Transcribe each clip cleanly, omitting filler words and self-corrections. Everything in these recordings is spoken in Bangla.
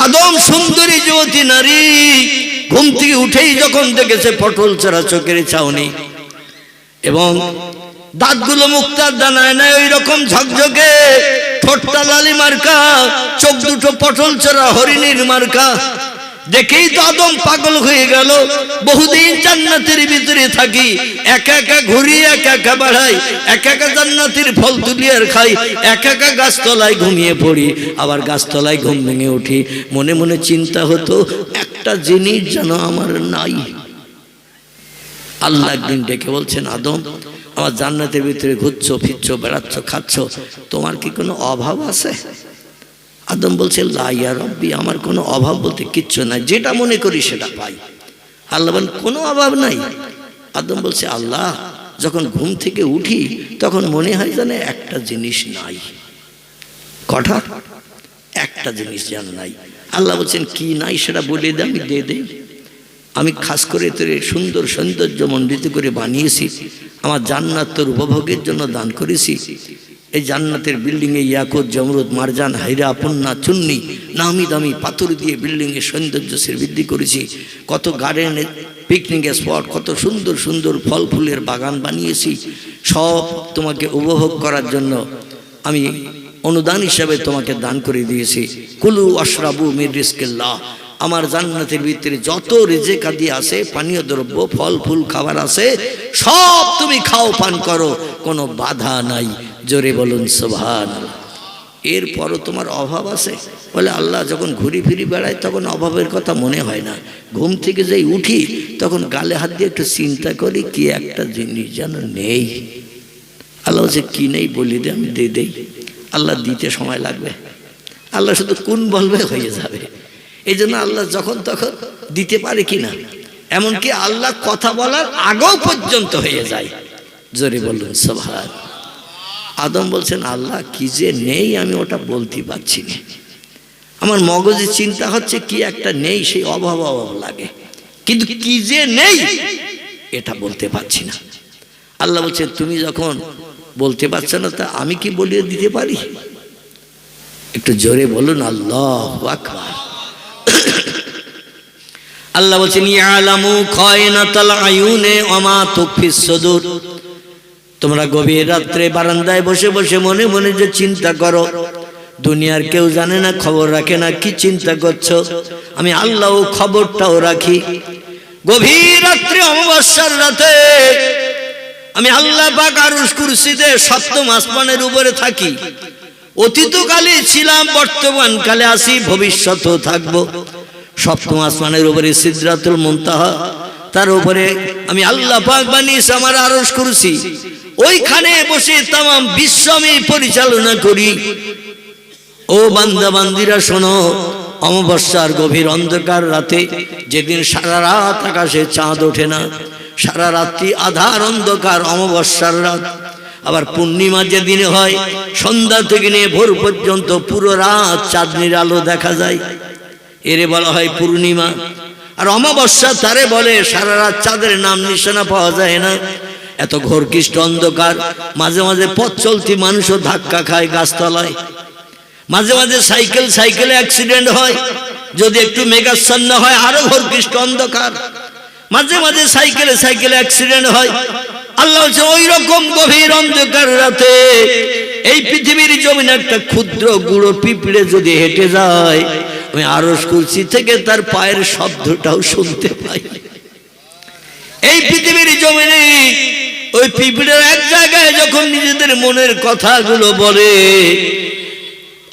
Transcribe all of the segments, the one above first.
আদম সুন্দরী যুবতী নারী ঘুম থেকে উঠেই যখন দেখেছে পটল চড়া চোখের ছাউনি এবং দাঁতগুলো মুক্তার দানায় নাই ওই রকম ঝকঝকে, ঠোঁটটা লালি মার্কা, চোখ দুটো পটল চড়া হরিণীর মার্কা, দেখেই তো আদম পাগল হয়ে গেল। বহুদিন জান্নাতের ভিতরে থাকি, একা একা ঘুরি, একা একা বাড়াই, একা একা জান্নাতের ফল তুলি আর খাই, একা একা গাছতলায় ঘুমিয়ে পড়ি, আবার গাছতলায় ঘুম ভেঙে উঠি। মনে মনে চিন্তা হতো একটা জিনিস যেন আমার নাই। আল্লাহ একদিন ডেকে বলছেন, আদম আমার জান্নাতের ভিতরে ঘুরছো ফিরছো বেড়াচ্ছ খাচ্ছ, তোমার কি কোনো অভাব আছে? আদম বলছে, লা ইয়া রব্বি, আমার কোনো অভাব বলতে কিচ্ছু নাই, যেটা মনে করি সেটা পাই। আল্লাহ বলেন, কোনো অভাব নাই? আদম বলছে, আল্লাহ যখন ঘুম থেকে উঠি তখন মনে হয় যেন একটা জিনিস নাই। কটা? একটা জিনিস যেন নাই। আল্লাহ বলছেন, কি নাই সেটা বলে দে, আমি দিয়ে দেই। আমি খাস করে তোর সুন্দর সৌন্দর্য মণ্ডিত করে বানিয়েছি, আমার জান্নাত তোর উপভোগের জন্য দান করেছি। এই জান্নাতের বিল্ডিংয়ে ইয়াকুত জমরুদ মারজান হাইরা পন্না চুন্নি নামি দামি পাথর দিয়ে বিল্ডিংয়ের সৌন্দর্য বৃদ্ধি করেছি। কত গার্ডেনের পিকনিকের স্পট, কত সুন্দর সুন্দর ফল ফুলের বাগান বানিয়েছি। সব তোমাকে উপভোগ করার জন্য আমি অনুদান হিসাবে তোমাকে দান করে দিয়েছি। কুলু আশরাবু মির রিজকিল্লাহ, আমার জান্নাতের ভিতরে যত রিজেক আদি আছে, পানীয় দ্রব্য ফল ফুল খাবার আছে, সব তুমি খাও পান করো, কোনো বাধা নাই। জোরে বলুন সুবহানাল্লাহ। এরপরও তোমার অভাব আছে? বলে, আল্লাহ যখন ঘুরি ফিরি বেড়াই তখন অভাবের কথা মনে হয় না, ঘুম থেকে যেই উঠি তখন গালে হাত দিয়ে একটু চিন্তা করি কি একটা জিনিস যেন নেই। আল্লাহ যে কি নেই বলি দে, আমি দিয়ে দেই। আল্লাহ দিতে সময় লাগবে, আল্লাহ শুধু কোন বলবে হয়ে যাবে। এই জন্য আল্লাহ যখন তখন দিতে পারে কিনা, এমনকি আল্লাহ কথা বলার আগেও পর্যন্ত হয়ে যায়। জোরে বলুন সুবহানাল্লাহ। আদম বলছেন, আল্লাহ কি যে নেই আমি ওটা বলতে পারছি না, আমার মগজে চিন্তা হচ্ছে কি একটা নেই, সেই অভাব অভাব লাগে, কিন্তু কি যে নেই এটা বলতে পারছি না। আল্লাহ বলছে, তুমি যখন বলতে পারছো না তা আমি কি বলিয়ে দিতে পারি? একটু জোরে বলুন আল্লাহু আকবার। আল্লাহ বলছেন, ইয়ালামু খায়নাতাল আয়ুনে ওয়া মা তুখফিস সুদূর। তোমরা গভীর রাত্রে বারান্দায় বসে বসে মনে মনে যে চিন্তা করো, দুনিয়ার কেউ জানে না, খবর রাখে না কি চিন্তা করছো, আমি আল্লাহ খবরটাও রাখি। গভীর রাত্রে অমাবস্যার রাতে আমি আল্লাহ পাক আরশ কুরসিতে সপ্তম আসমানের উপরে থাকি। অতীতকালে ছিলাম, বর্তমান কালে আছি, ভবিষ্যতেও থাকবো। সপ্তম আসমানের উপরে সিদরাতুল মুনতাহা, তার উপরে আমি আল্লাহ পাক বানিয়েছি আমার আরশ কুরসি। ওইখানে বসে তামাম বিশ্ব আমি পরিচালনা করি। ও বান্দা বান্দিরা শোনো, অমাবস্যার গভীর অন্ধকার রাতে, যেদিন সারা রাত আকাশে চাঁদ ওঠে না, সারা রাত্রি আধার অন্ধকার অমাবস্যার রাত। আবার পূর্ণিমা যেদিনে হয়, সন্ধ্যা থেকে নিয়ে ভোর পর্যন্ত পুরো রাত চাঁদনির আলো দেখা যায়, এরে বলা হয় পূর্ণিমা। আর অমাবস্যা তারে বলে সারা রাত চাঁদের নাম নিশানা পাওয়া যায় না, এত ঘোরকৃষ্ট অন্ধকার। মাঝে মাঝে পথ চলতি মানুষও ধাক্কা খায় গাছতলায়, মাঝে মাঝে সাইকেলে অ্যাক্সিডেন্ট হয়, যদি একটু মেঘাচ্ছন্ন হয় আরো ঘোরকৃষ্ট অন্ধকার। মাঝে মাঝে সাইকেলে অ্যাক্সিডেন্ট হয়। আল্লাহ বলছে, ওই রকম গভীর অন্ধকার রাতে এই পৃথিবীর জমিনে একটা ক্ষুদ্র গুঁড়ো পিঁপড়ে যদি হেঁটে যায়, আমি আরশ কুরসি থেকে তার পায়ের শব্দটাও শুনতে পাই। এই পৃথিবীর জমিনে ওই পিঁপড়ের এক জায়গায় যখন নিজেদের মনের কথাগুলো বলে,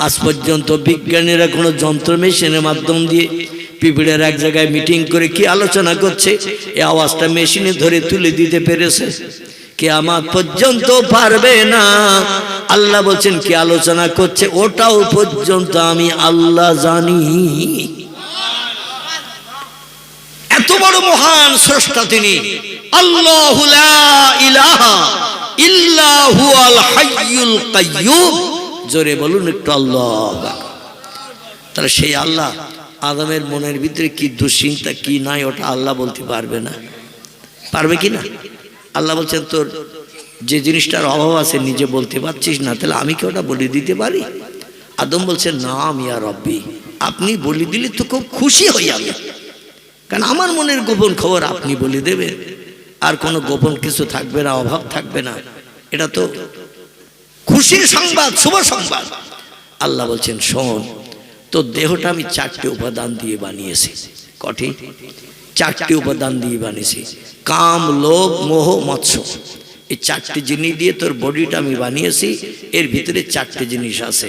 আজ পর্যন্ত বিজ্ঞানীরা কোনো যন্ত্র মেশিনের মাধ্যম দিয়ে পিঁপড়ের এক জায়গায় মিটিং করে কি আলোচনা করছে, এই আওয়াজটা মেশিনে ধরে তুলে দিতে পেরেছে? কিয়ামত পর্যন্ত পারবে না। আল্লাহ বলছেন কি আলোচনা করছে ওটাও পর্যন্ত আমি আল্লাহ জানি। এত বড় মহান স্রষ্টা তিনি, আল্লাহু লা ইলাহা ইল্লা হুয়াল হাইয়ুল কাইয়্যুম। জোরে বলুন একটু আল্লাহ। তাহলে সেই আল্লাহ আদমের মনের ভিতরে কি দুশ্চিন্তা কি নাই ওটা আল্লাহ বলতে পারবে না? পারবে কি না? আল্লাহ বলছেন, তোর যে জিনিসটার অভাব আছে নিজে বলতে পারছিস না, তাহলে আমি কি ওটা বলে দিতে পারি? আদম বলছেন, না ইয়া রব্বি, আপনি বলে দিলে তো খুব খুশি হই আমি, কারণ আমার মনের গোপন খবর আপনি বলে দেবেন, আর কোনো গোপন কিছু থাকবে না, অভাব থাকবে না। এটা তো খুশির সংবাদ, শুভ সংবাদ। আল্লাহ বলছেন শোন, তো দেহটা আমি 4টে উপাদান দিয়ে বানিয়েছি। কটি? 4টে উপাদান দিয়ে বানিয়েছি। কাম, লোভ, মোহ, মৎস্য, এই 4টে জিনিস দিয়ে তোর বডিটা আমি বানিয়েছি। এর ভিতরে 4টে জিনিস আছে।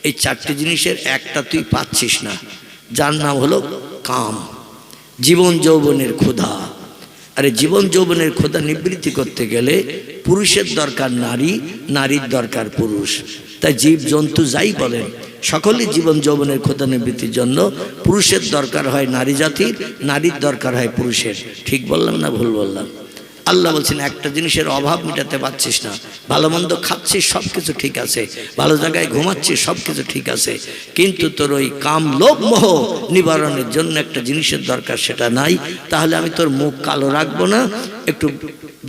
এই 4টে জিনিসের একটা তুই পাচ্ছিস না, যার নাম হলো কাম, জীবন যৌবনের ক্ষুধা। আরে জীবন যৌবনের ক্ষুধা নিবৃত্তি করতে গেলে পুরুষের দরকার নারী, নারীর দরকার পুরুষ। তাই জীব জন্তু যাই বলেন, সকলেই জীবন যৌবনের ক্ষুধা নিবৃত্তির জন্য পুরুষের দরকার হয় নারী জাতির, নারীর দরকার হয় পুরুষের। ঠিক বললাম না ভুল বললাম? আল্লাহ বলছেন একটা জিনিসের অভাব মেটাতে পারছিস না, ভালো মন্দ খাচ্ছিস সব কিছু ঠিক আছে, ভালো জায়গায় ঘুমাচ্ছিস সব কিছু ঠিক আছে, কিন্তু তোর ওই কাম লোভ মোহ নিবারণের জন্য একটা জিনিসের দরকার, সেটা নাই। তাহলে আমি তোর মুখ কালো রাখবো না, একটু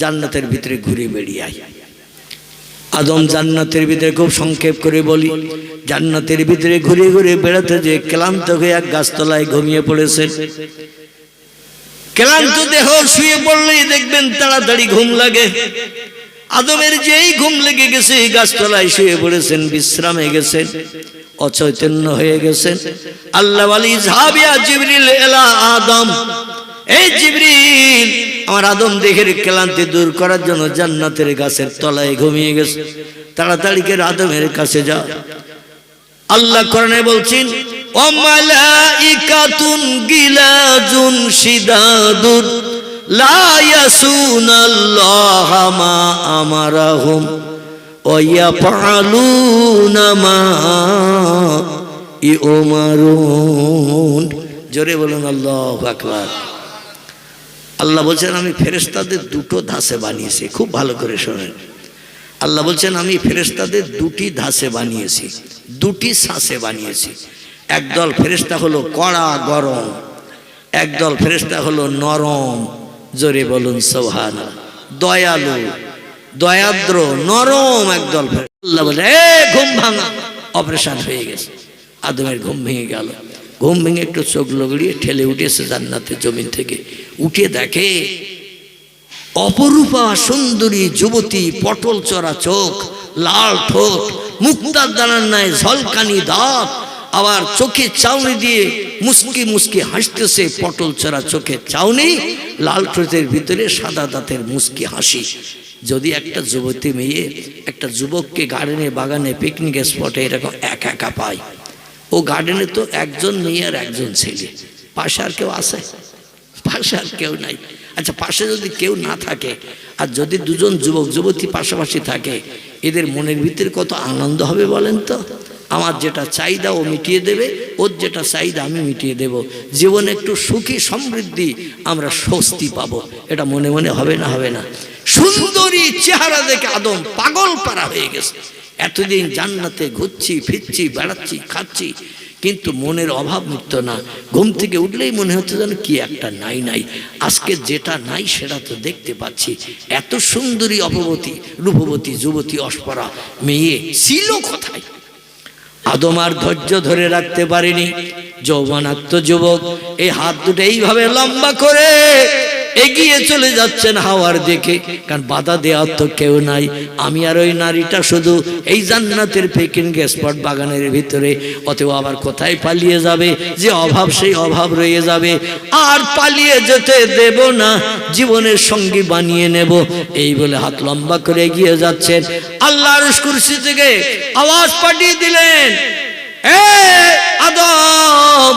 জান্নাতের ভিতরে ঘুরে বেরিয়ে আয়। আদম জান্নাতের ভিতরে, খুব সংক্ষেপ করে বলি, জান্নাতের ভিতরে ঘুরে ঘুরে বেড়াতে যে ক্লান্ত হয়ে এক গাছতলায় ঘুমিয়ে পড়েছেন। ক্লান্ত দেহ শুয়ে পড়লেই দেখবেন তাড়াতাড়ি ঘুম লাগে। আদমের যেই ঘুম লেগে গেছে, গাছতলায় শুয়ে পড়েছেন, বিশ্রামে গেছেন, অচৈতন্য হয়ে গেছেন। আল্লাহ বলি যাবিয়া জিবরিল এলা আদম, এই জিবরিল আমার আদম দেহের ক্লান্তি দূর করার জন্য জান্নাতের গাছের তলায় ঘুমিয়ে গেছে, তাড়াতাড়ি করে আদমের কাছে যা। আল্লাহ কোরআনে বলছেন ও মালাইকাতুন গিলাজুন শিদাদুন লা ইয়াসুনাল্লাহা মা আমারাহুম ওয়া ইয়াফআলুনা মা ইউমারুন। জোরে বলুন আল্লাহু আকবার। আল্লাহ বলছেন আমি ফেরেশতাদের দুটো ধাসে বানিয়েছি, খুব ভালো করে শোনেন। আল্লাহ বলছেন আমি ফেরেশতাদের দুটি ধাসে বানিয়েছি, দুটি শ্বাসে বানিয়েছি। একদল ফেরেশতা হলো কড়া গরম, একদল ফেরেশতা হলো নরম। জোরে বলুন সুবহানাল্লাহ। দয়ালু, দয়াদ্র, নরম একদল ফেরেশতা। আল্লাহ বলে এ ঘুম ভাঙা, অপারেশন হয়ে গেছে। আদমের ঘুম ভেঙে গেল। ঘুম ভেঙে একটু চোখ লগড়িয়ে ঠেলে উঠেছে জান্নাতের জমিন থেকে। উঠে দেখে অপরূপা সুন্দরী যুবতী, পটল চড়া চোখ, লাল ঠোঁট, মুক্তার দানার ন্যায় ঝলকানি দাঁত, আবার চোখে চাউনি দিয়ে মুস্কি মুস্কি হাসতেছে। পটল চড়া চোখে চাউনি, লাল ঠোঁটের ভিতরে সাদা দাঁতের মুস্কি হাসি। যদি একটা যুবতী মেয়ে একটা যুবককে গার্ডেনে, বাগানে, পিকনিক স্পটে এরকম একা একা পায়, ও গার্ডেনে তো একজন মেয়ে আর একজন ছেলে, পাশে আর কেউ আছে? পাশে আর কেউ নাই। আচ্ছা পাশে যদি কেউ না থাকে, আর যদি দুজন যুবক যুবতী পাশাপাশি থাকে, এদের মনের ভিতরে কত আনন্দ হবে বলেন তো? আমার যেটা চাহিদা ও মিটিয়ে দেবে, ওর যেটা চাহিদা আমি মিটিয়ে দেব। জীবনে একটু সুখী সমৃদ্ধি, আমরা স্বস্তি পাবো। এটা মনে মনে হবে না? হবে না? সুন্দরী চেহারা দেখে আদম পাগল পারা হয়ে গেছে। এতদিন জান্নাতে ঘুরছি ফিরছি, বেড়াচ্ছি, খাচ্ছি, কিন্তু মনের অভাব মিটত না। ঘুম থেকে উঠলেই মনে হচ্ছে যেন কি একটা নাই নাই। আজকে যেটা নাই সেটা তো দেখতে পাচ্ছি। এত সুন্দরী অপবতী, রূপবতী, যুবতী, অস্পরা মেয়ে ছিল কোথায়? আদম আর ধৈর্য ধরে রাখতে পারেনি। যৌবনাত্ম যুবক এই হাত দুটো এইভাবে লম্বা করে এগিয়ে চলে যাচ্ছেন হাওয়ার দিকে, কারণ বাধা দেওয়ার তো কেউ নাই। আমি আর ওই নারীটা শুধু এই জান্নাতের পিকনিক স্পট বাগানের ভিতরে। অতএব আবার কোথায় পালিয়ে যাবে? যে অভাব সেই অভাব রয়ে যাবে। আর পালিয়ে যেতে দেব না, জীবনের সঙ্গী বানিয়ে নেব। এই বলে হাত লম্বা করে এগিয়ে যাচ্ছেন। আল্লাহ আরশ কুরসি থেকে আওয়াজ পাঠিয়ে দিলেন, এ আদম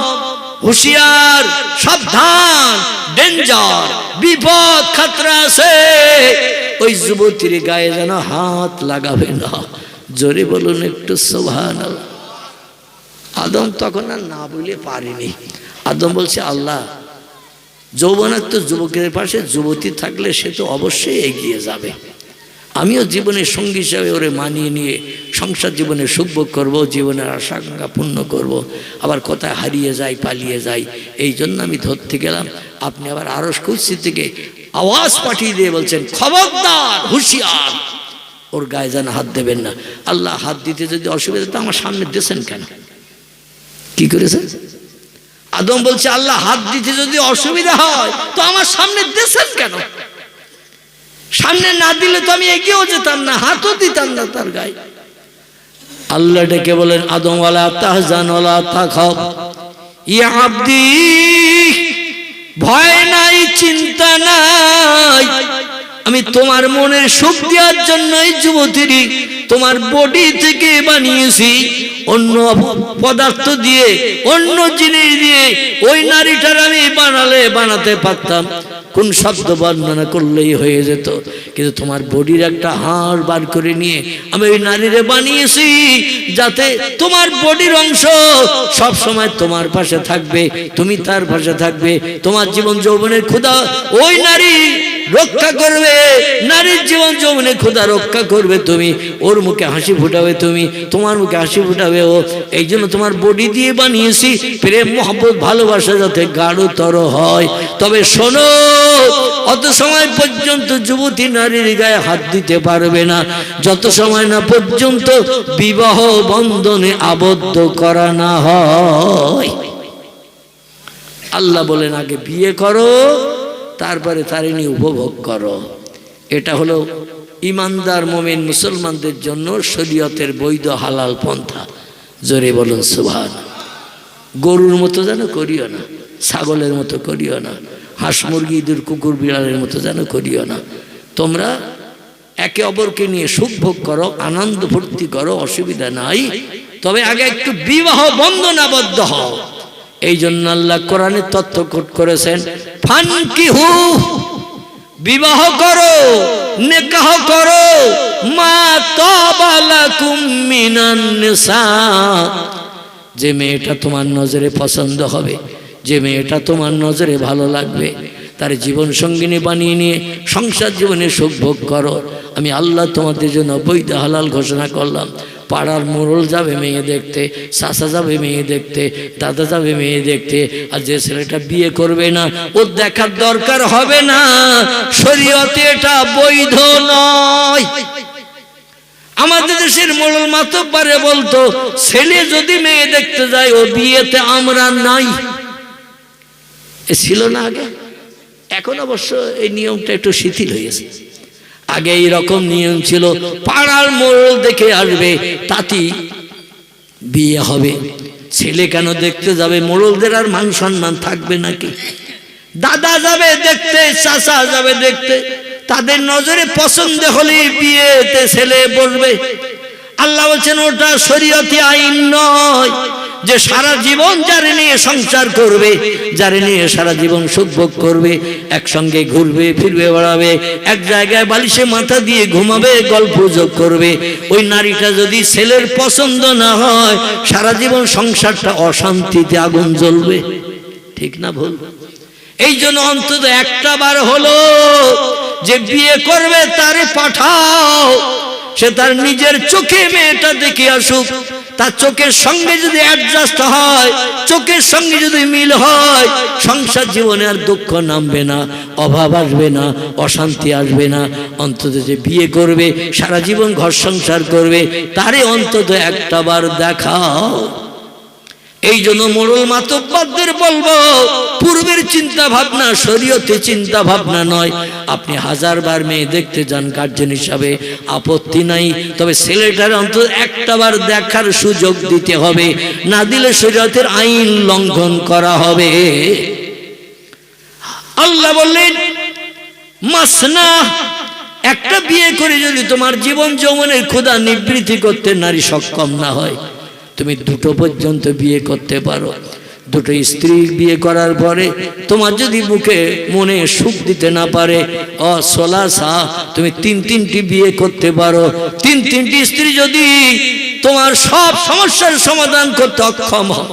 হুঁশিয়ার, সাবধান, ডেঞ্জার, বিপদ, খাতরা আছে। ওই যুবতীর গায়ে যেন হাত লাগাবে না। জোরে বলুন একটু সুবহানাল্লাহ। আদম তখন আর না বলে পারেনি। আদম বলছে আল্লাহ, যৌবনাত্ম যুবকের পাশে যুবতী থাকলে সে তো অবশ্যই এগিয়ে যাবে। আমিও জীবনের সঙ্গী হিসাবে ওরে মানিয়ে নিয়ে সংসার জীবনে সুখভোগ করবো, জীবনের আশাকাঙ্ক্ষা পূর্ণ করব। আবার কোথায় হারিয়ে যাই, পালিয়ে যাই, এই জন্য আমি ধরতে গেলাম। আপনি আবার আরশ কুরসি থেকে আওয়াজ পাঠিয়ে দিয়ে বলছেন, খবরদার, হুঁশিয়ার, ওর গায়ে যেন হাত দেবেন না। আল্লাহ হাত দিতে যদি অসুবিধা, তো আমার সামনে দিয়েছেন কেন? কি করেছে? আদম বলছে আল্লাহ হাত দিতে যদি অসুবিধা হয় তো আমার সামনে দিয়েছেন কেন? সামনে না দিলে তো আমি এগিয়েও যেতাম না, হাতও দিতাম না তার গায়ে। আল্লাহ ডেকে বলেন আদম ওয়ালা তাহজান ওয়ালা তাখাফ ইয়া আব্দি, ভয় নাই চিন্তা নাই, আমি তোমার মনের সুখ দেওয়ার জন্যই যুবতীরই তোমার বডি থেকে বানিয়েছি। অন্য পদার্থ দিয়ে অন্য জিনিস দিয়ে ওই নারীটার আমি বানাতে পারতাম, কোন শব্দ বর্ণনা করলেই হয়ে যেত, কিন্তু তোমার বডির একটা হাড় বার করে নিয়ে আমি ওই নারীরে বানিয়েছি যাতে তোমার বডির অংশ সব সময় তোমার পাশে থাকবে, তুমি তার পাশে থাকবে, তোমার জীবন যৌবনের ক্ষুধা ওই নারী রক্ষা করবে, নারীর জীবন যৌবনে ক্ষুধা রক্ষা করবে তুমি, ওর মুখে হাসি ফুটাবে তুমি, তোমার মুখে হাসি ফুটাবে ও। এই জন্য তোমার বডি দিয়ে বানিয়েছি, প্রেম মহব্বত ভালোবাসা যাতে গাঢ়তর হয়। তবে শোনো, অত সময় পর্যন্ত যুবতী নারীর গায়ে হাত দিতে পারবে না যত সময় না পর্যন্ত বিবাহ বন্ধনে আবদ্ধ করা না হয়। আল্লাহ বলেন আগে বিয়ে করো, তারপরে তারে নিয়ে উপভোগ করো। এটা হলো ইমানদার মুমিন মুসলমানদের জন্য শরীয়তের বৈধ হালাল পন্থা। জোরে বলুন সুবহানাল্লাহ। গরুর মতো যেন করিও না, ছাগলের মতো করিও না, হাঁস মুরগি ইঁদুর কুকুর বিড়ালের মতো যেন করিও না। তোমরা একে অপরকে নিয়ে সুখ ভোগ করো, আনন্দ ফুর্তি করো, অসুবিধা নাই, তবে আগে একটু বিবাহ বন্ধন আবদ্ধ হও। এই জন্য আল্লাহ কোরআনে তথ্য কোট করেছেন, ফানকিহু, বিবাহ করো, নিকাহ করো, মা তাবা লাকুম মিনান নিসা, যে মেয়েটা তোমার নজরে পছন্দ হবে, যে মেয়েটা তোমার নজরে ভালো লাগবে, তার জীবন সঙ্গিনী বানিয়ে নিয়ে সংসার জীবনে সুখ ভোগ করো। আমি আল্লাহ তোমাদের জন্য বৈধ হালাল ঘোষণা করলাম। পাড়ার মোড়ল যাবে মেয়ে দেখতে, চাচা যাবে মেয়ে দেখতে, দাদা যাবে মেয়ে দেখতে, আর যে ছেলেটা বিয়ে করবে না ওর দেখার দরকার হবে না, শরীয়তে এটা বৈধ নয়। আমাদের দেশের মোড়ল মাতব্বরে বলতো ছেলে যদি মেয়ে দেখতে যায় ও বিয়েতে আমরা নাই, এ ছিল না আগে। এখন অবশ্য এই নিয়মটা একটু শিথিল হয়েছে। আগে এইরকম নিয়ম ছিল, পাড়ার মোড়ল দেখে আসবে তাতেই বিয়ে হবে। ছেলে কেন দেখতে যাবে? মোড়লদের আর মান সম্মান থাকবে নাকি? দাদা যাবে দেখতে, চাচা যাবে দেখতে, তাদের নজরে পছন্দ হলে বিয়েতে ছেলে বসবে। আল্লাহ বলছেন ওটা শরীয়তি আইন নয় যে সারা জীবন যারে নিয়ে সংসার করবে, যারে নিয়ে সারা জীবন সুখ ভোগ করবে, একসঙ্গে ঘুরবে ফিরবে বেড়াবে, এক জায়গায় বালিশে মাথা দিয়ে ঘুমাবে, গল্প যোগ করবে, ওই নারীটা যদি ছেলের পছন্দ না হয় সারা জীবন সংসারটা অশান্তিতে আগুন জ্বলবে। ঠিক না ভুল? এই জন্য অন্তত একটা বার হলো যে বিয়ে করবে তারে পাঠাও, সে তার নিজের চোখে মেয়েটা দেখে আসুক, তার চোখের সঙ্গে যদি অ্যাডজাস্ট হয়, চোখের সঙ্গে যদি মিল হয়, সংসার জীবনে আর দুঃখ নামবে না, অভাব আসবে না, অশান্তি আসবে না। অন্তত যে বিয়ে করবে সারা জীবন ঘর সংসার করবে তারে অন্তত একটা বার দেখাও। এই জন্য মোড়ল মাতব্বরদের বলবো, পূর্বের চিন্তা ভাবনা শরীয়তে চিন্তা ভাবনা নয়। আপনি হাজারবার মেয়ে দেখতে যান গার্জেন হিসাবে, আপত্তি নাই, তবে ছেলেটার অন্তত একটা বার দেখার সুযোগ দিতে হবে, না দিলে শরীয়তের আইন লঙ্ঘন করা হবে। আল্লাহ বললেন মাসনা, একটা বিয়ে করে যদি তোমার জীবন যৌবনের ক্ষুধা নিবৃত্তি করতে নারী সক্ষম না হয়, তুমি দুটো পর্যন্ত বিয়ে করতে পারো। দুটো স্ত্রী বিয়ে করার পরে তোমার যদি মুখে মনে সুখ দিতে না পারে, অসলাসা, তুমি তিনটি বিয়ে করতে পারো। তিনটি স্ত্রী যদি তোমার সব সমস্যার সমাধান করতে অক্ষম হও,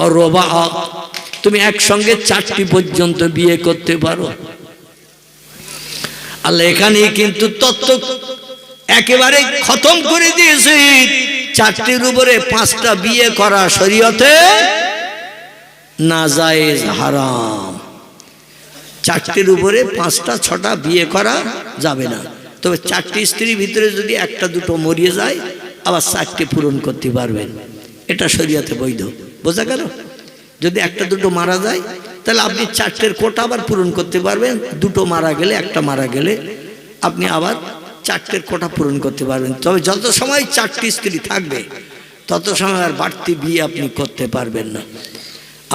অরবা, তুমি একসঙ্গে 4টি পর্যন্ত বিয়ে করতে পারো। আল্লাহ এখানে কিন্তু তত্ত্ব একেবারে খতম করে দিয়েছে। 4টির উপরে 5টা বিয়ে করা শরীয়তে নাজায়েজ, হারাম। 4টির উপরে 5টা 6টা বিয়ে করা যাবে না। তবে 4টি স্ত্রীর ভিতরে যদি 1টা 2টো মরিয়ে যায় আবার 4টি পূরণ করতে পারবেন, এটা শরীয়তে বৈধ। বোঝা গেল? যদি একটা দুটো মারা যায় তাহলে আপনি 4টের কোটা আবার পূরণ করতে পারবেন। দুটো মারা গেলে, একটা মারা গেলে আপনি আবার 4টের কোটা পূরণ করতে পারবেন। তবে যত সময় 4টি স্ত্রী থাকবে তত সময় আর বাড়তি বিয়ে আপনি করতে পারবেন না।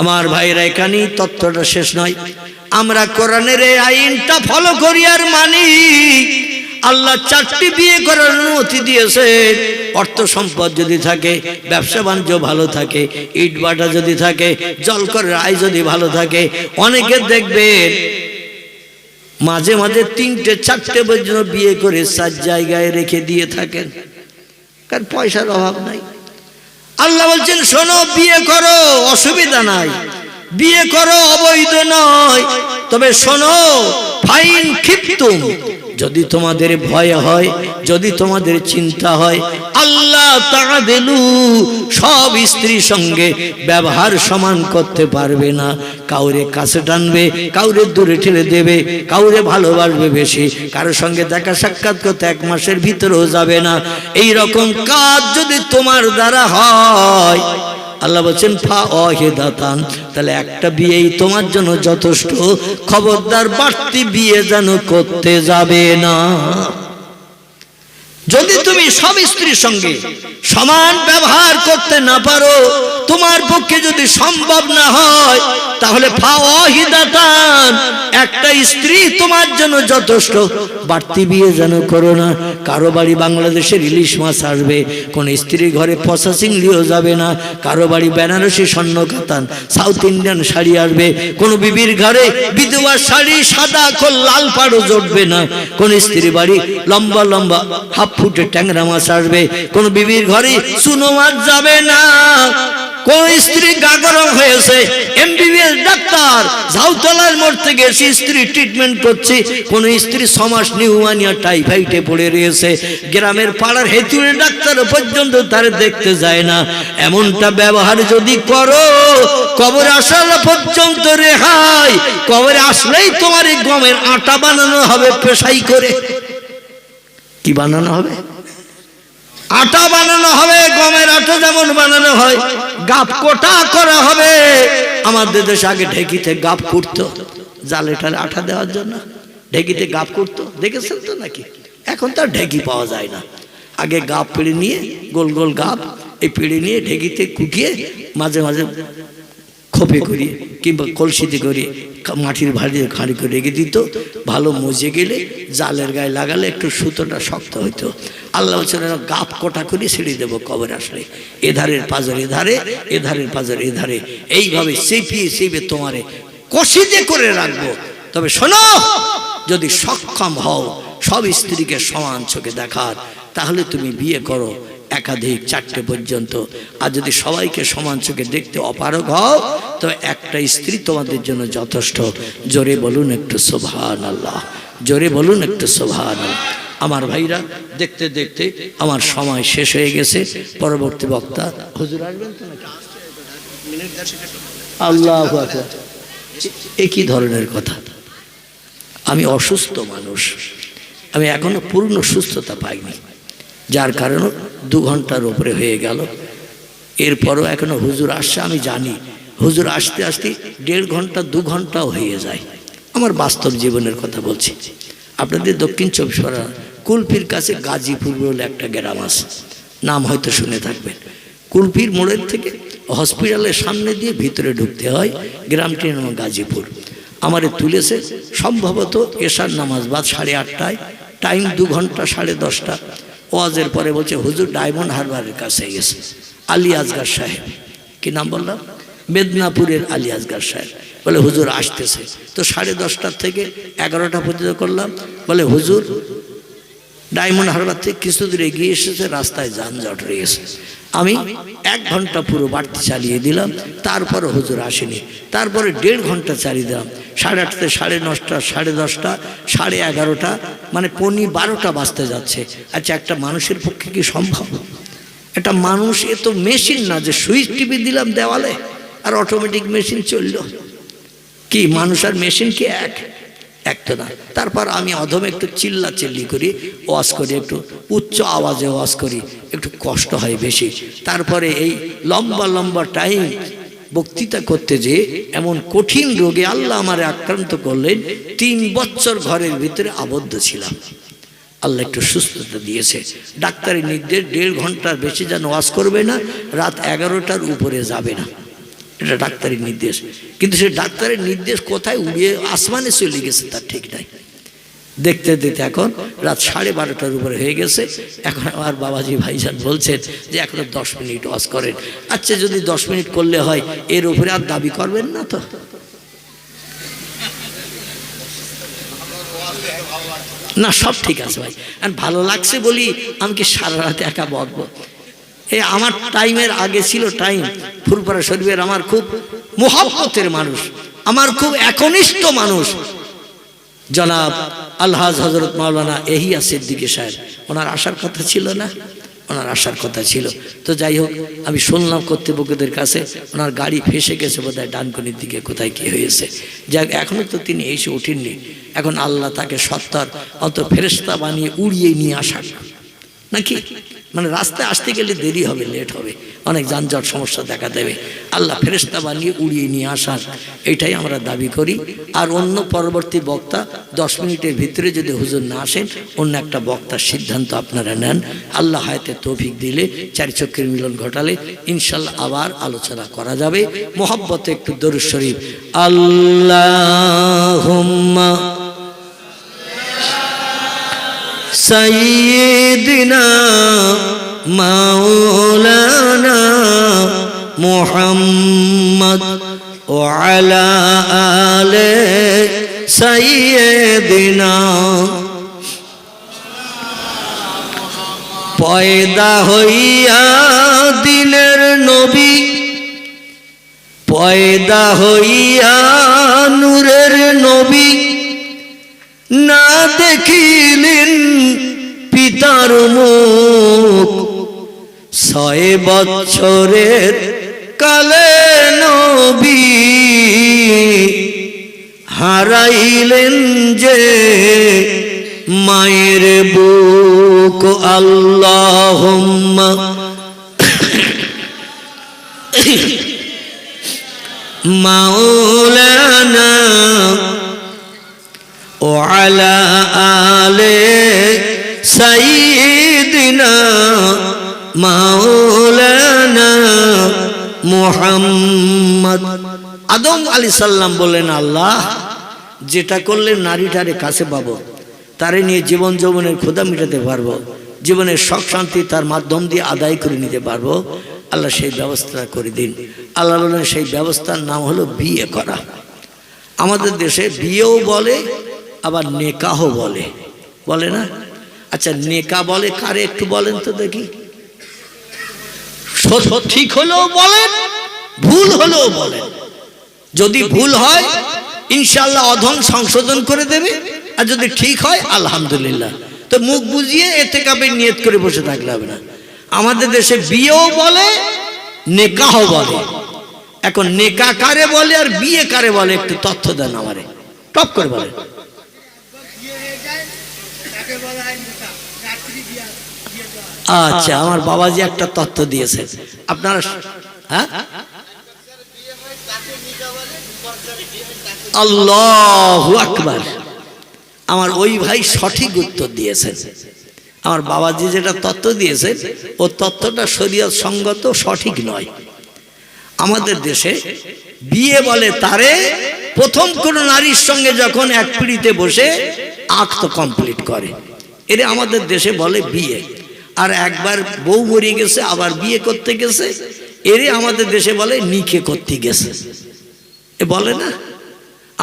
আমার ভাইরা, এখানেই তত্ত্বটা শেষ নয়। আমরা কোরআনের এই আইনটা ফলো করি আর মানি। আল্লাহ 4টি বিয়ে করার অনুমতি দিয়েছে। অর্থ সম্পদ যদি থাকে, ব্যবসা বাণিজ্য ভালো থাকে, ইট বাটা যদি থাকে, জলকরের আয় যদি ভালো থাকে, অনেকে দেখবেন মাঝে মাঝে 3টে 4টে পর্যন্ত বিয়ে করে 4 জায়গায় রেখে দিয়ে থাকেন, কারণ পয়সার অভাব নাই। আল্লাহ বলছেন শোনো, বিয়ে করো, অসুবিধা নাই, বিয়ে করো, অবৈধ নয়। তবে শোনো, ফাইন খিফতুম, যদি তোমাদের ভয় হয়, যদি তোমাদের চিন্তা হয়, আল্লাহ তাআদিলু, সব স্ত্রীর সঙ্গে ব্যবহার সমান করতে পারবে না। কাউরে কাছে টানবে, কাউরে দূরে ঠেলে দেবে, কাউরে ভালোবাসবে বেশি, কারোর সঙ্গে দেখা সাক্ষাৎ করতে 1 মাসের ভিতরেও যাবে না। এই রকম কাজ যদি তোমার দ্বারা হয়, আল্লাহ বলছেন ফা ওয়াহিদাতান, তাহলে একটা বিয়েই তোমার জন্য যথেষ্ট। খবরদার বাড়তি বিয়ে যেন করতে যাবে না। যদি তুমি সব স্ত্রীর সঙ্গে সমান ব্যবহার করতে না পারো, তোমার পক্ষে যদি সম্ভব না হয়, তাহলে ফা ওয়াহিদাতান, একটা স্ত্রী তোমার জন্য যথেষ্ট। বাড়তি বিয়ে যেন করো না। কারো বাড়ি বাংলাদেশের ইলিশ মাছ আসবে, কোন স্ত্রীর ঘরে পচা চিংড়িও যাবে না। কারো বাড়ি বেনারসি স্বর্ণ কাতান, সাউথ ইন্ডিয়ান শাড়ি আসবে। কোন বিবির ঘরে বিধবা শাড়ি, সাদা খোল, লাল পাড়ও জুটবে না। কোন স্ত্রীর বাড়ি লম্বা লম্বা হাফ ফুটে ট্যাংরা মাছ আসবে। কোন বিবির ঘরে চুনো মাছ যাবে না। কোন স্ত্রী গা গরম হয়েছে, এমবিবিএস ডাক্তার ঝাউতলার মোড় থেকে এসে স্ত্রী ট্রিটমেন্ট করছে, কোন স্ত্রী 6 মাস নিউমোনিয়া টাইফয়েডে পড়ে রয়েছে, গ্রামের পাড়ার হেতুড়ে ডাক্তার পর্যন্ত তার দেখতে যায় না। এমনটা ব্যবহার যদি করো, কবরে আসার পর্যন্ত রেহাই। কবরে আসলেই তোমার এই গমের আটা বানানো হবে পেশাই করে। কি বানানো হবে? আটা বানানো হবে। গমের আটা যেমন বানানো হয়, গাপ কোটা করা হবে। আমাদের দেশে আগে ঢেকিতে গাপ কুটতো, জালেটার আটা দেওয়ার জন্য ঢেকিতে গাপ কুটতো, দেখেছেন তো নাকি? এখন তো আর ঢেকি পাওয়া যায় না। আগে গাপ পিড়ে নিয়ে, গোল গোল গাপ, এই পিড়ে নিয়ে ঢেকিতে কুটিয়ে মাঝে মাঝে খোপে করিয়ে কিংবা কলসিতে করে মাটির ভাড়ি খাঁড়ি করে রেখে দিত। ভালো মজে গেলে জালের গায়ে লাগালে একটু সুতোটা শক্ত হইতো। আল্লাহ বলছেন গাপ কোটা করে ছেড়ে দেবো কবর আসলে। এধারের পাজর এধারে, এধারের পাজর এধারে, এইভাবে চেপিয়ে চেপে তোমারে কষিতে করে রাখবো। তবে শোনো, যদি সক্ষম হও সব স্ত্রীকে সমান চোখে দেখার, তাহলে তুমি বিয়ে করো একাধিক 4টে পর্যন্ত। আর যদি সবাইকে সমান চোখে দেখতে অপারগ হও, তো একটা স্ত্রী তোমাদের জন্য যথেষ্ট। জোরে বলুন একটু সুবহানাল্লাহ, জোরে বলুন একটু সুবহানাল্লাহ। আমার ভাইরা, দেখতে দেখতে আমার সময় শেষ হয়ে গেছে। পরবর্তী বক্তা হুজুর আসবেন তো নাকি? আল্লাহু আকবার। একই ধরনের কথা। আমি অসুস্থ মানুষ, আমি এখনো পূর্ণ সুস্থতা পাইনি, যার কারণে 2 ঘন্টার উপরে হয়ে গেল। এরপরও এখনো হুজুর আসছে, আমি জানি হুজুর আসতে আসতে 1.5 ঘন্টা 2 ঘন্টাও হয়ে যায়। আমার বাস্তব জীবনের কথা বলছি। আপনাদের দক্ষিণ 24 পরগনা কুলপির কাছে গাজীপুর বলে একটা গ্রাম আছে, নাম হয়তো শুনে থাকবেন। কুলপির মোড়ের থেকে হসপিটালের সামনে দিয়ে ভিতরে ঢুকতে হয়। গ্রামটির নাম গাজীপুর। আমারে তুলেছে সম্ভবত এশার নামাজ বাদ 8:30টায়, টাইম 2 ঘন্টা 10:30। ওয়াজের পরে বলছে হুজুর ডায়মন্ড হারবারের কাছে গেছে। আলী আসগার সাহেব, কি নাম বললাম? মেদিনীপুরের আলী আসগার সাহেব বলে হুজুর আসতেছে। তো 10:30 থেকে 11টা পর্যন্ত করলাম। বলে হুজুর ডায়মন্ড হারবার থেকে কিছু দূরে এগিয়ে এসেছে, রাস্তায় যানজট রয়েছে। আমি 1 ঘন্টা পুরো বাড়তি চালিয়ে দিলাম। তারপরে হুজুর আসেনি। তারপরে 1.5 ঘন্টা চালিয়ে দিলাম। 8:30 থেকে 9:30, 10:30, 11:30, মানে 12টা বাজতে যাচ্ছে। আচ্ছা, একটা মানুষের পক্ষে কি সম্ভব? একটা মানুষ, এ তো মেশিন না যে সুইচ টিপে দিলাম দেওয়ালে আর অটোমেটিক মেশিন চলল। কি মানুষ আর মেশিন কি এক তো না। তারপর আমি অধমে একটু চিল্লাচিল্লি করি, ওয়াজ করি, একটু উচ্চ আওয়াজে ওয়াজ করি, একটু কষ্ট হয় বেশি। তারপরে এই লম্বা লম্বা টাইম বক্তৃতা করতে যে এমন কঠিন রোগে আল্লাহ আমারে আক্রান্ত করলেন, 3 বছর ঘরের ভিতরে আবদ্ধ ছিলাম। আল্লাহ একটু সুস্থতা দিয়েছে। ডাক্তারের নির্দেশ 1.5 ঘন্টার বেশি যেন ওয়াজ করবে না, রাত 11টার উপরে যাবে না, এটা ডাক্তারের নির্দেশ। কিন্তু সে ডাক্তারের নির্দেশ কোথায় উড়িয়ে আসমানে চলে গেছে তার ঠিক নাই। দেখতে দেখতে এখন রাত 12:30টার উপরে হয়ে গেছে। এখন আমার বাবাজি ভাইজান বলছেন যে এখনো 10 মিনিট ওয়াজ করেন। আচ্ছা, যদি 10 মিনিট করলে হয়, এর উপরে আর দাবি করবেন না তো? না, সব ঠিক আছে ভাই, আর ভালো লাগছে বলি আমি কি সারা রাত একা বলবো? এই আমার টাইমের আগে ছিল টাইম, ফুলপাড়া শরীফের আমার খুব মুহাব্বতের মানুষ, আমার খুব একনিষ্ঠ মানুষ জনাব আলহাজ হযরত মাওলানা এহিয়া সিদ্দিকী সাহেব। ওনার আসার কথা ছিল না? ওনার আসার কথা ছিল। তো যাই হোক, আমি শুনলাম কর্তৃপক্ষদের কাছে ওনার গাড়ি ফেসে গেছে বোধহয় ডানকুনির দিকে, কোথায় কি হয়েছে। যাক, এখনো তো তিনি এসে ওঠেননি। এখন আল্লাহ তাকে সত্তর অত ফেরেশতা বানিয়ে উড়িয়ে নিয়ে আসার নাকি, মানে রাস্তায় আসতে গেলে দেরি হবে, লেট হবে, অনেক যানজট সমস্যা দেখা দেবে। আল্লাহ ফেরেশতা বানিয়ে উড়িয়ে নিয়ে আসার, এটাই আমরা দাবি করি। আর অন্য পরবর্তী বক্তা 10 মিনিটের ভিতরে যদি হুজুর না আসেন, অন্য একটা বক্তার সিদ্ধান্ত আপনারা নেন। আল্লাহ হায়াতে তৌফিক দিলে, 4 চক্ষের মিলন ঘটালে ইনশাল্লাহ আবার আলোচনা করা যাবে। মোহাব্বতে একটু দরুদ শরীফ। আল্লাহুম্মা সাইয়্যিদিনা মাওলানা মুহাম্মদ ওয়া আলা আলি সাইয়্যিদিনা। পয়দা হইয়া দিনের নবী, পয়দা হইয়া নূরের নবী, না দেখিলেন পিতার মুখ, 6 বছরের কালে নবী হারাইলেন যে মায়ের বুক। আল্লাহুম্মা মাওলানা ওয়া আলা আলি সাইয়্যিদিনা মাওলানা মুহাম্মদ। আদম আলাইহিস সালাম বললেন, আল্লাহ যেটা করলে নারীটারে কাছে পাবো, তারে নিয়ে জীবন যৌবনের ক্ষুধা মেটাতে পারবো, জীবনের শখ শান্তি তার মাধ্যম দিয়ে আদায় করে নিতে পারবো, আল্লাহ সেই ব্যবস্থা করে দিন। আল্লাহ বলেন, সেই ব্যবস্থার নাম হলো বিয়ে করা। আমাদের দেশে বিয়েও বলে, আবার নেকাহ বলে, বলে না? আচ্ছা, নেকা বলে কারে একটু বলেন তো দেখি। ঠিক হলেও বলেন, ভুল হলেও বলেন। যদি ভুল হয় ইনশাআল্লাহ অধম সংশোধন করে দেবে, আর যদি ঠিক হয় আলহামদুলিল্লাহ। তো মুখ বুঝিয়ে ইতিকাফের নিয়ত করে বসে থাকলে হবে না। আমাদের দেশে বিয়েও বলে, নেকাহ বলে। এখন নেকা কারে বলে আর বিয়ে কারে বলে একটু তথ্য দেন আমারে, টপ করে বলেন। আচ্ছা, আমার বাবাজি একটা তথ্য দিয়েছে, আপনারা হ্যাঁ, আল্লাহু আকবার। আমার ওই ভাই সঠিক উত্তর দিয়েছেন। আমার বাবাজি যেটা তথ্য দিয়েছেন, ও তথ্যটা শরীয়ত সঙ্গত সঠিক নয়। আমাদের দেশে বিয়ে বলে তারে প্রথম কোন নারীর সঙ্গে যখন এক পিঁড়িতে বসে আকদ কমপ্লিট করে, এরে আমাদের দেশে বলে বিয়ে। আর একবার বউ মরে গেছে আবার বিয়ে করতে গেছে, এরে আমাদের দেশে বলে নিকে করতে গেছে। এ বলে না,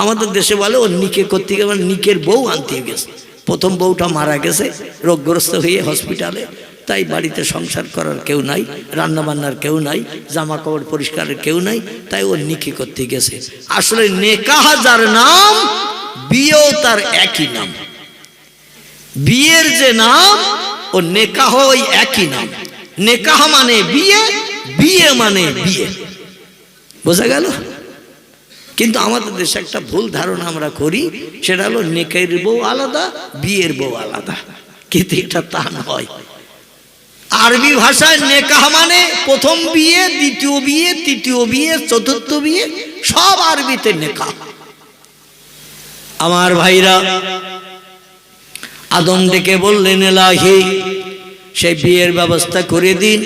আমাদের দেশে বলে ও নিকে করতে গেছে, মানে নিকের বউ আনতে গেছে। প্রথম বউটা মারা গেছে রোগগ্রস্ত হয়ে হসপিটালে, তাই বাড়িতে সংসার করার কেউ নাই, রান্না বান্নার কেউ নাই, জামা কাপড় পরিষ্কারের কেউ নাই, তাই ও নিকে করতে গেছে। আসলে নেকাহ যার নাম, বিয়েও তার একই নাম। বিয়ের যে নাম ও নেকাহ ওই একই নাম। নেকাহ মানে বিয়ে, বিয়ে মানে বিয়ে। বোঝা গেল? কিন্তু আমাদের দেশে একটা ভুল ধারণা আমরা করি, সেটা হলো নেকের বউ আলাদা, বিয়ের বউ আলাদা। কিন্তু এটা তা নয়। আরবি ভাষায় নেকাহ মানে প্রথম বিয়ে, দ্বিতীয় বিয়ে, তৃতীয় বিয়ে, চতুর্থ বিয়ে, সব আরবিতে নেকাহ। আমার ভাইরা, আদম ডেকে বললেন এলাহি সেই বিয়ের ব্যবস্থা করে দিন।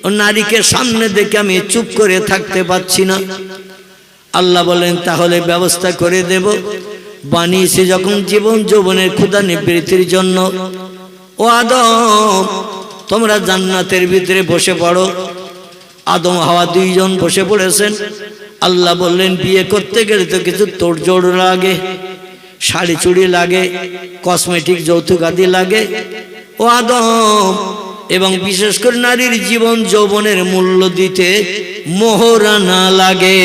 ও নারীকে সামনে দেখে আমি চুপ করে থাকতে পারছি না। আল্লাহ বলেন তাহলে ব্যবস্থা করে দেব। বানিয়েছি যখন জীবন যৌবনের ক্ষুধা নিবৃত্তির জন্য, ও আদম তোমরা জান্নাতের ভিতরে বসে পড়ো। আদম হাওয়া দুইজন বসে পড়েছেন। আল্লাহ বললেন বিয়ে করতে গেলে তো কিছু তোড়জোড় লাগে, শাড়ি চুড়ি লাগে, কসমেটিক যৌতুক আদি লাগে। ও আদম, এবং বিশেষ করে নারীর জীবন যৌবনের মূল্য দিতে মোহরানা লাগে।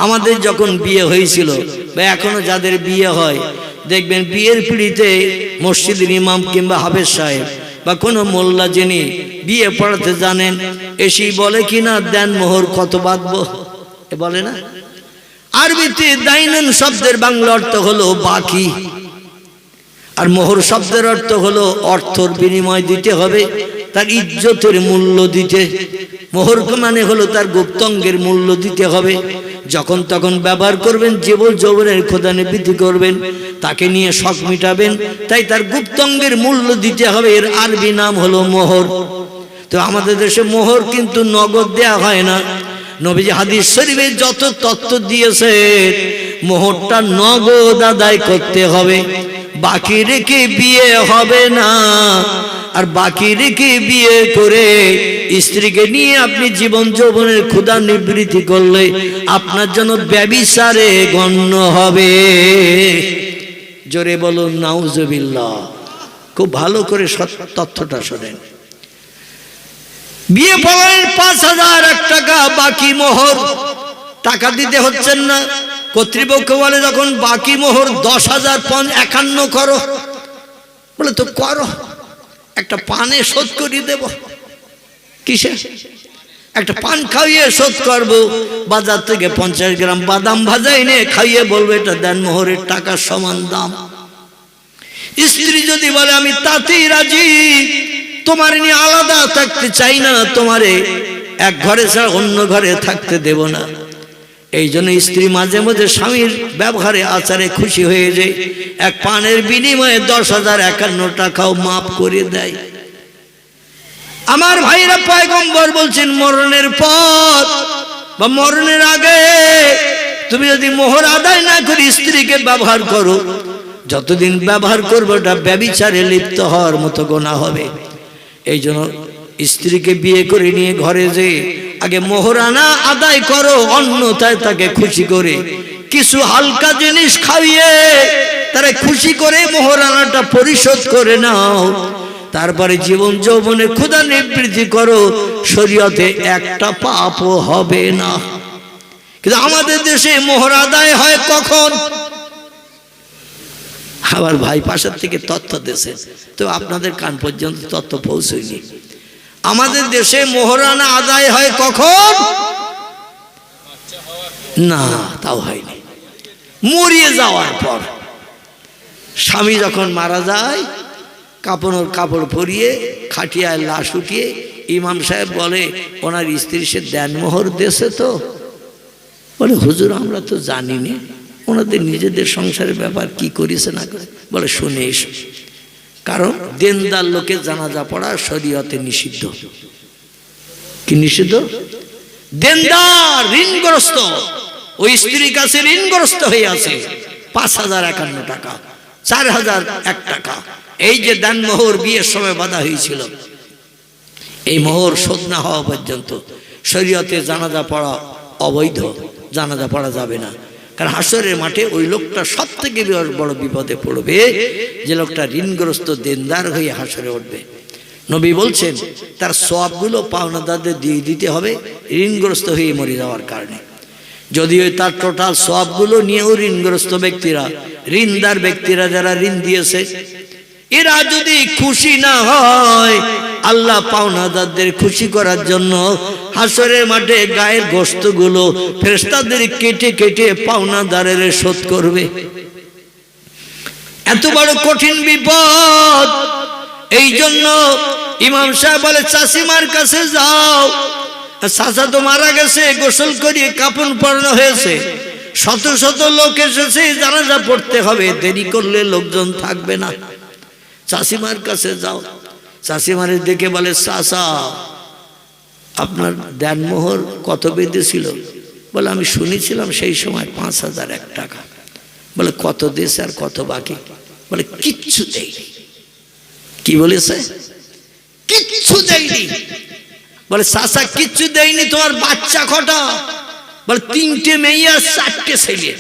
আমাদের যখন বিয়ে হয়েছিল বা এখনো যাদের বিয়ে হয়, দেখবেন বিয়ের পিড়িতে মসজিদের ইমাম কিংবা হাফেজ সাহেব বা কোনো মোল্লা যিনি বিয়ে পড়াতে জানেন এসেই বলে কিনা দেন মোহর কত বাঁধবো, এ বলে না। আরবিতে দাইনুন শব্দের বাংলা অর্থ হলো বাকি, আর মোহর শব্দের অর্থ হলো অর্থর বিনিময় দিতে হবে, তার ইজ্জতের মূল্য দিতে। মোহর মানে হলো তার গুপ্তাঙ্গের মূল্য দিতে হবে। যখন তখন ব্যবহার করবেন, জীবন যৌবনের ক্ষুধা নিবৃত্তি করবেন, তাকে নিয়ে শখ মিটাবেন, তাই তার গুপ্তাঙ্গের মূল্য দিতে হবে। এর আরবি নাম হলো মোহর। তো আমাদের দেশে মোহর কিন্তু নগদ দেয়া হয় না। নবীজি হাদিস শরীফে যত তত্ত্ব দিয়েছে, মোহরটা নগদ আদায় করতে হবে, বাকি রেখে বিয়ে হবে না। আর বাকি রেখে বিয়ে করে স্ত্রীকে নিয়ে আপনি জীবন যৌবনের ক্ষুধা নিবৃত্তি করলে আপনার জন্য ব্যভিচারে গণ্য হবে। জোরে বলুন নাউজুবিল্লাহ। খুব ভালো করে তথ্যটা শোনেন। বিয়ে পড়ার ৫,০০০ টাকা বাকি মোহর, টাকা দিতে হচ্ছেন না। কর্তৃপক্ষ বলে যখন বাকি মোহর ১০,০৫১ করো, বলে তো করো, একটা পানে শোধ করিয়ে দেব। কিসে? একটা পান খাইয়ে শোধ করবো। বাজার থেকে ৫০ গ্রাম বাদাম ভাজা এনে খাইয়ে বলবো এটা দেন মোহরের টাকার সমান দাম। স্ত্রী যদি বলে আমি তাতেই রাজি, তোমার নিয়ে আলাদা থাকতে চাই না, তোমারে এক ঘরে ছাড়া অন্য ঘরে থাকতে দেব না। এই জন্য স্ত্রী মাঝে মাঝে স্বামীর ব্যবহারে আচারে খুশি হয়ে যায়, এক পানের বিনিময়ে ১০,০৫১ টাকাও মাফ করে দেয়। আমার ভাইরা, পয়গম্বর বলছেন মরণের পর বা মরণের আগে তুমি যদি মোহর আদায় না করে স্ত্রীকে ব্যবহার করো, যতদিন ব্যবহার করবো ওটা ব্যভিচারে লিপ্ত হওয়ার মতো গোনা হবে। এই জন্য স্ত্রীকে বিয়ে করে নিয়ে ঘরে যে আগে মোহরানা আদায় করো, অন্যথায় তাকে খুশি করে কিছু হালকা জিনিস খাইয়ে তারা খুশি করে মোহরানাটা পরিশোধ করে নাও। তারপরে জীবন যৌবনে ক্ষুধা নিবৃত্তি করো, শরীয়তে একটা পাপও হবে না। কিন্তু আমাদের দেশে মোহর আদায় হয় কখন? আবার ভাই পাশের থেকে তথ্য দিয়েছে, তো আপনাদের কান পর্যন্ত তথ্য পৌঁছয়নি। আমাদের দেশে মোহরানা আদায় হয় কখন? না, তাও হয়নি। মরিয়ে যাওয়ার পর স্বামী যখন মারা যায়, কাপড় পরিয়ে খাটিয়ায় লাশ উঠিয়ে ইমাম সাহেব বলে ওনার স্ত্রী সে দেনমোহর দেশে, তো বলে হুজুর আমরা তো জানি না ওনাদের নিজেদের সংসারের ব্যাপার কি করেছে না করে। বলে শুনে এসো, কারণ দেনদার লোকের জানাজা পড়া শরীয়তে নিষিদ্ধ। কি নিষিদ্ধ? দেনদার, ঋণগ্রস্ত, ওই স্ত্রীর কাছে ঋণগ্রস্ত হয়ে আছে ৫,০৫১ টাকা, ৪,০০১ টাকা। এই যে দান মোহর বিয়ের সময় বাধা হয়েছিল, এই মোহর শোধ না হওয়া পর্যন্ত শরীয়তে জানাজা পড়া অবৈধ, জানাজা পড়া যাবে না। কারণ হাসরের মাঠে ওই লোকটা সব থেকে বড় বিপদে পড়বে, যে লোকটা ঋণগ্রস্ত দেনদার হয়ে হাসরে উঠবে। নবী বলছেন তার সওয়াবগুলো পাওনাদারদের দিয়ে দিতে হবে ঋণগ্রস্ত হয়ে মরে যাওয়ার কারণে। যদিও তার টোটাল সওয়াবগুলো নিয়েও ঋণগ্রস্ত ব্যক্তিরা, ঋণদার ব্যক্তিরা যারা ঋণ দিয়েছে, এরা যদি খুশি না হয়, আল্লাহ পাওনাদারদের খুশি করার জন্য হাসরের মাঠে গায়ের গোশতগুলো ফেরেশতাদের কেটে কেটে পাওনাদারের শোধ করবে। এত বড় কঠিন বিপদ। এই জন্য ইমাম সাহেব বলে চাষিমার কাছে যাও, চাচা তো মারা গেছে, গোসল করিয়ে কাফন পরানো হয়েছে, শত শত লোক এসেছে, জানাজা পড়তে হবে, দেরি করলে লোকজন থাকবে না, চাষিমার কাছে যাও। চাষিমারে দেখে বলে চাচা আপনার দেনমোহর কত বেঁধেছিল? বলে আমি শুনেছিলাম সেই সময় 5,001 টাকা। বলে কত দিয়েছে আর কত বাকি? বলে কিচ্ছু দেয়নি। কি বলেছে? কিচ্ছু দেয়নি। বলে চাচা কিচ্ছু দেয়নি, তোমার বাচ্চা কটা? বলে 3টে মেয়ে আর 4টে ছেলে।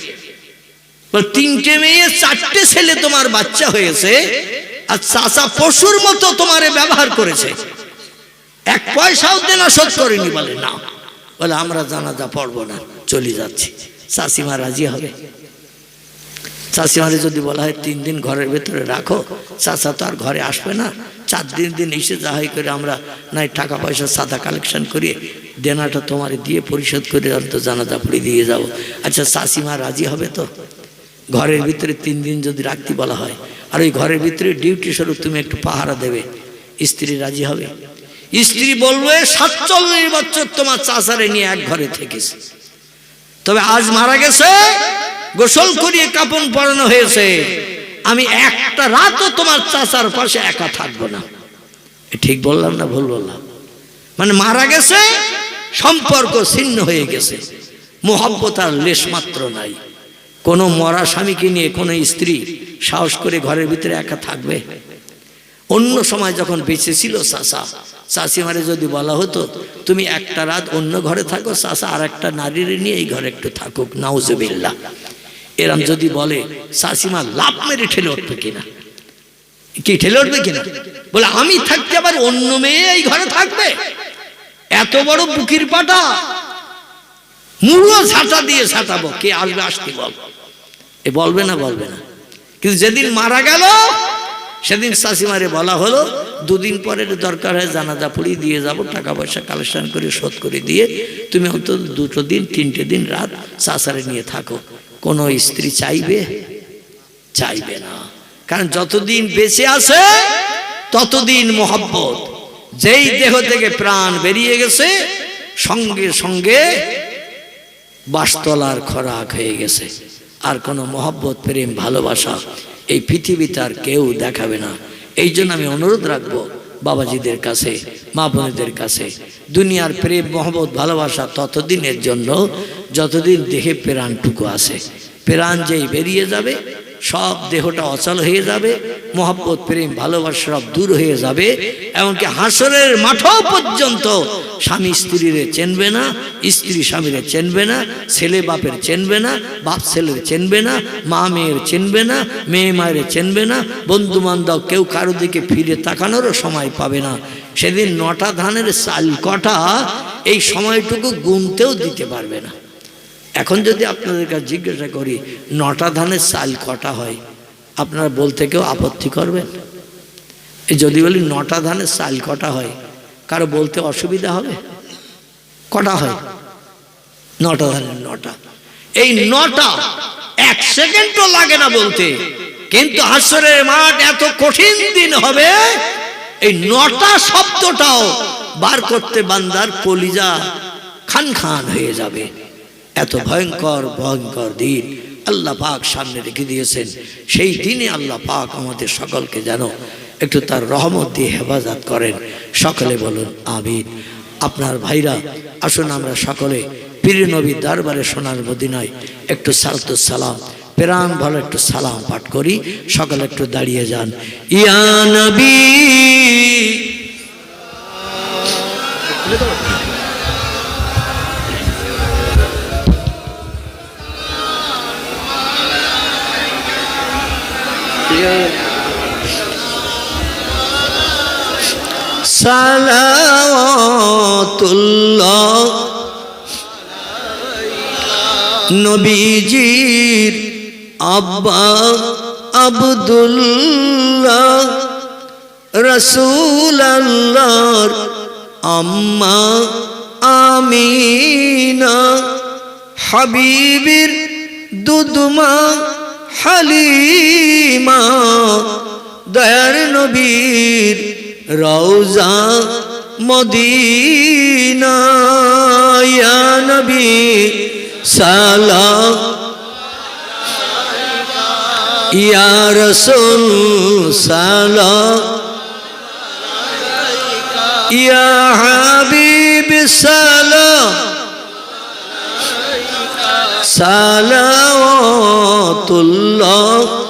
বলে 3টে মেয়ে 4টে ছেলে তোমার বাচ্চা হয়েছে, আর চাচা পশুর মতো তোমারে ব্যবহার করেছে, 1 পয়সাও দেনা শোধ করেনি। বলে না। বলে আমরা জানাজা পড়বো না, চলে যাচ্ছি। চাষিমা রাজি হবে? চাষিমারে যদি বলা হয় 3 দিন ঘরের ভেতরে রাখো, চাচা তো আর ঘরে আসবে না, 4 দিন এসে যা হয় করে আমরা নাই টাকা পয়সা সাদা কালেকশন করিয়ে দেনাটা তোমারে দিয়ে পরিশোধ করে অন্ত জানাজা পড়ে দিয়ে যাবো। আচ্ছা চাষিমা রাজি হবে তো? ঘরের ভিতরে 3 দিন যদি রাখতে বলা হয়, আর ওই ঘরের ভিতরে ডিউটি স্বরূপ তুমি একটু পাহারা দেবে, স্ত্রী রাজি হবে? স্ত্রী বলবে 47 বছর তোমার চাচারে নিয়ে এক ঘরে থেকেছে, তবে আজ মারা গেছে, গোসল করিয়ে কাফন পরানো হয়েছে, আমি একটা রাতও তোমার চাচার পাশে একা থাকবো না। ঠিক বললাম না ভুল বললাম? মানে মারা গেছে, সম্পর্ক ছিন্ন হয়ে গেছে, মোহব্বত আর লেশ মাত্র নাই। কোনো মরা স্বামীকে নিয়ে কোনো স্ত্রী সাহস করে ঘরের ভিতরে একা থাকবে? অন্য সময় যখন বেঁচে ছিল চাচা, চাষিমারে যদি বলা হতো তুমি একটা রাত অন্য ঘরে থাকো, চাচা আর একটা নারীর নিয়ে এই ঘরে একটু থাকুক, নাউজুবিল্লাহ, এরম যদি বলে চাষিমা লাভ মেরে ঠেলে উঠবে কিনা? কি ঠেলে উঠবে কিনা? বলে আমি থাকতে আবার অন্য মেয়ে এই ঘরে থাকবে? এত বড় বুকির পাটা, মুড়ো ঝাঁটা দিয়ে ঝাঁটাবো, কে আসবে আসতে বল। এ বলবে না? বলবে না। কিন্তু যেদিন মারা গেল সেদিন চাষিমারে বলা হলো 2 দিন পরে দরকার হয় জানাজা পড়িয়ে দিয়ে যাব, টাকা পয়সা কালেকশন করে শোধ করে দিয়ে তুমি অন্তত 2 দিন 3টে দিন রাত চাচারে নিয়ে থাকো। কোনো স্ত্রী চাইবে? চাইবে না। কারণ যতদিন বেঁচে আছে ততদিন মোহব্বত, যেই দেহ থেকে প্রাণ বেরিয়ে গেছে সঙ্গে সঙ্গে বাসতলার খোরাক হয়ে গেছে, আর কোনো মোহব্বত প্রেম ভালোবাসা এই পৃথিবীতে আর কেউ দেখাবে না। এই জন্য আমি অনুরোধ রাখবো বাবাজিদের কাছে, মা বোনেদের কাছে, দুনিয়ার প্রেম মোহব্বত ভালোবাসা ততদিনের জন্য যতদিন দেহে প্রাণটুকু আছে। প্রাণ যেই বেরিয়ে যাবে সব দেহটা অচল হয়ে যাবে, মোহব্বত প্রেম ভালোবাসা সব দূর হয়ে যাবে। এমনকি হাসরের মাঠও পর্যন্ত স্বামী স্ত্রীরে চেনবে না, স্ত্রী স্বামীরে চেনবে না, ছেলে বাপের চেনবে না, বাপ ছেলের চেনবে না, মা মেয়ের চেনবে না, মেয়ে মায়ের চেনবে না, বন্ধু বান্ধব কেউ কারো দিকে ফিরে তাকানোরও সময় পাবে না। সেদিন 9টা ধানের চাল কটা এই সময়টুকু গুনতেও দিতে পারবে না। এখন যদি আপনাদের কাছে জিজ্ঞাসা করি 9টা ধানের চাল কটা হয়, আপনারা বলতে কেউ আপত্তি করবেন? যদি বলি 9টা ধানের চাল কটা হয়, কারো বলতে অসুবিধা হবে? কটা হয়? 9টা ধানের 9টা। এই 9টা 1 সেকেন্ডও লাগে না বলতে, কিন্তু হাসরের মাঠ এত কঠিন দিন হবে, এই 9টা শব্দটাও বার করতে বান্দার কলিজা খান খান হয়ে যাবে। এত ভয়ঙ্কর ভয়ঙ্কর দিন আল্লাহ পাক সামনে রেখে দিয়েছেন। সেই দিনে আল্লাহ পাক আমাদের সকলকে যেন একটু তার রহমত দিয়ে হেফাজত করেন। সকলে বলুন আমিন। আপনার ভাইরা আসুন আমরা সকলে পীর নবী দরবারে সোনার মদিনায় একটু সালাতুস সালাম, প্রাণ ভালো একটু সালাম পাঠ করি। সকলে একটু দাঁড়িয়ে যান। ইয়া নবী সালাওয়াতুল্লাহ নবীজির আব্বা আব্দুল্লাহ, রাসূলুল্লাহর আম্মা আমিনা, হাবিবের দুধমা হালিমা, দয়ার নবীর রওজা মদিনা ইয়া নবী সালাম ইয়া রাসূল সালাম ইয়া হাবিব সালাম সালাওয়াতুল্লাহ